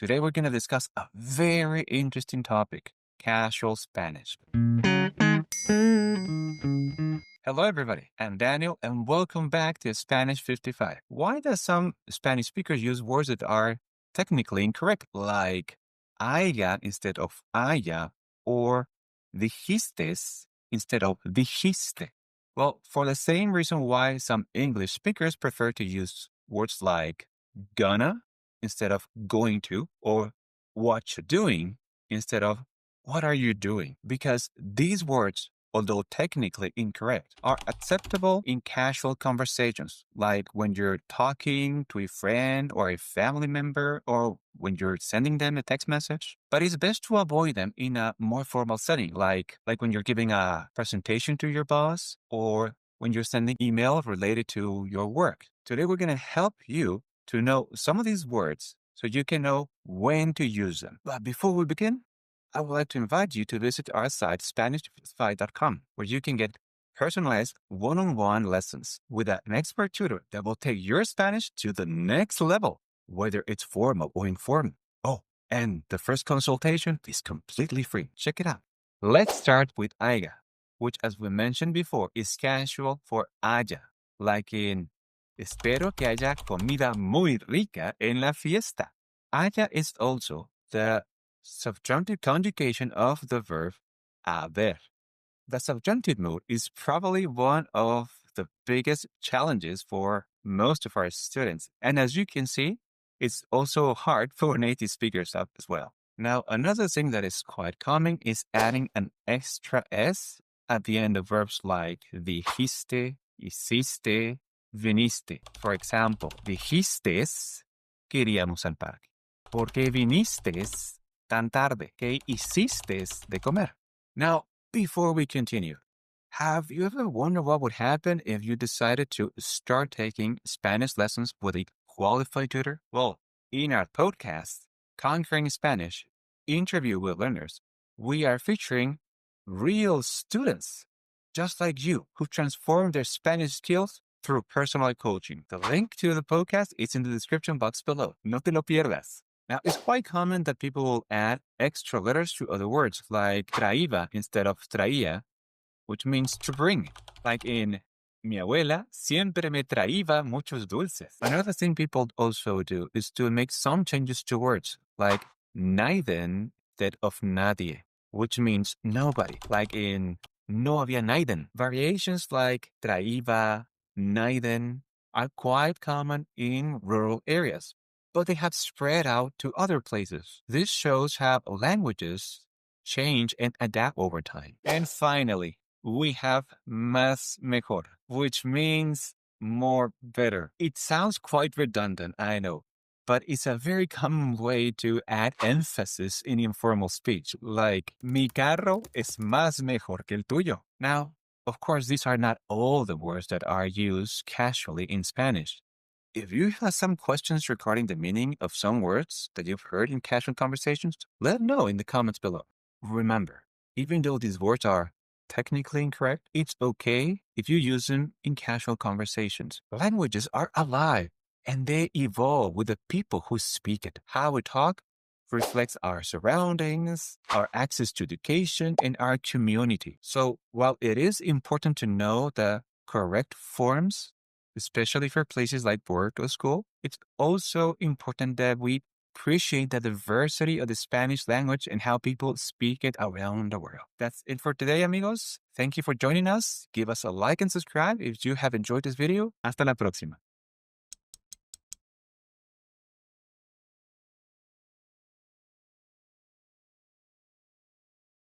Today we're going to discuss a very interesting topic, casual Spanish. Hello everybody, I'm Daniel and welcome back to Spanish 55. Why do some Spanish speakers use words that are technically incorrect, like haiga instead of haya or dijistes instead of dijiste? Well, for the same reason why some English speakers prefer to use words like gonna instead of going to, or what you're doing instead of what are you doing? Because these words, although technically incorrect, are acceptable in casual conversations, like when you're talking to a friend or a family member, or when you're sending them a text message. But it's best to avoid them in a more formal setting, like when you're giving a presentation to your boss, or when you're sending email related to your work. Today, we're going to help you to know some of these words so you can know when to use them. But before we begin, I would like to invite you to visit our site, SpanishFi.com, where you can get personalized one-on-one lessons with an expert tutor that will take your Spanish to the next level, whether it's formal or informal. Oh, and the first consultation is completely free. Check it out. Let's start with haiga, which, as we mentioned before, is casual for haya, like in espero que haya comida muy rica en la fiesta. Haya is also the subjunctive conjugation of the verb haber. The subjunctive mood is probably one of the biggest challenges for most of our students. And as you can see, it's also hard for native speakers as well. Now, another thing that is quite common is adding an extra S at the end of verbs like dijiste, hiciste, viniste. For example, dijistes que iríamos al parque. ¿Por qué vinistes tan tarde? ¿Qué hiciste de comer? Now, before we continue, have you ever wondered what would happen if you decided to start taking Spanish lessons with a qualified tutor? Well, in our podcast, Conquering Spanish, Interview with Learners, we are featuring real students, just like you, who transformed their Spanish skills through personal coaching. The link to the podcast is in the description box below. No te lo pierdas. Now, it's quite common that people will add extra letters to other words, like traíba instead of traía, which means to bring, like in mi abuela siempre me traía muchos dulces. Another thing people also do is to make some changes to words, like naiden instead of nadie, which means nobody, like in no había naiden. Variations like traíba, naiden are quite common in rural areas, but they have spread out to other places. This shows how languages change and adapt over time. And finally, we have más mejor, which means more better. It sounds quite redundant, I know, but it's a very common way to add emphasis in informal speech, like mi carro es más mejor que el tuyo. Now, of course, these are not all the words that are used casually in Spanish. If you have some questions regarding the meaning of some words that you've heard in casual conversations, let them know in the comments below. Remember, even though these words are technically incorrect, it's okay if you use them in casual conversations. Languages are alive and they evolve with the people who speak it. How we talk reflects our surroundings, our access to education, and our community. So while it is important to know the correct forms, especially for places like work or school, it's also important that we appreciate the diversity of the Spanish language and how people speak it around the world. That's it for today, amigos. Thank you for joining us. Give us a like and subscribe if you have enjoyed this video. Hasta la próxima.